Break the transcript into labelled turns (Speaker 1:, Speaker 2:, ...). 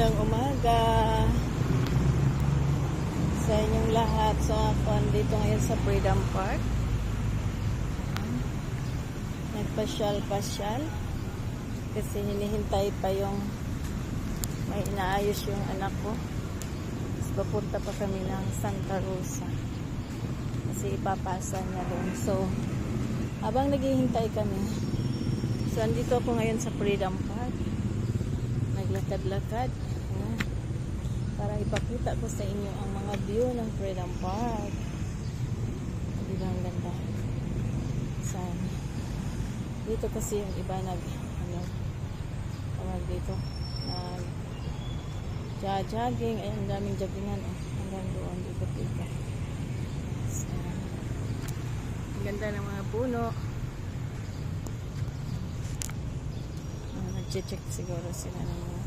Speaker 1: Magandang umaga sa inyong lahat. So ako andito ngayon sa Freedom Park. Nagpasyal-pasyal kasi hinihintay pa yung may inaayos yung anak ko. Tapos papunta pa kami ng Santa Rosa kasi ipapasa niya doon. So habang naghihintay kami, so andito ako ngayon sa Freedom Park. Naglakad-lakad para ipakita ko sa inyo ang mga view ng Freedom Park. Hindi ba ang ganda? Sana. Dito kasi yung iba dito jogging. Ay, ang daming joggingan hanggang doon dito. So, ang ganda ng mga puno. Nag-check siguro sila ng mga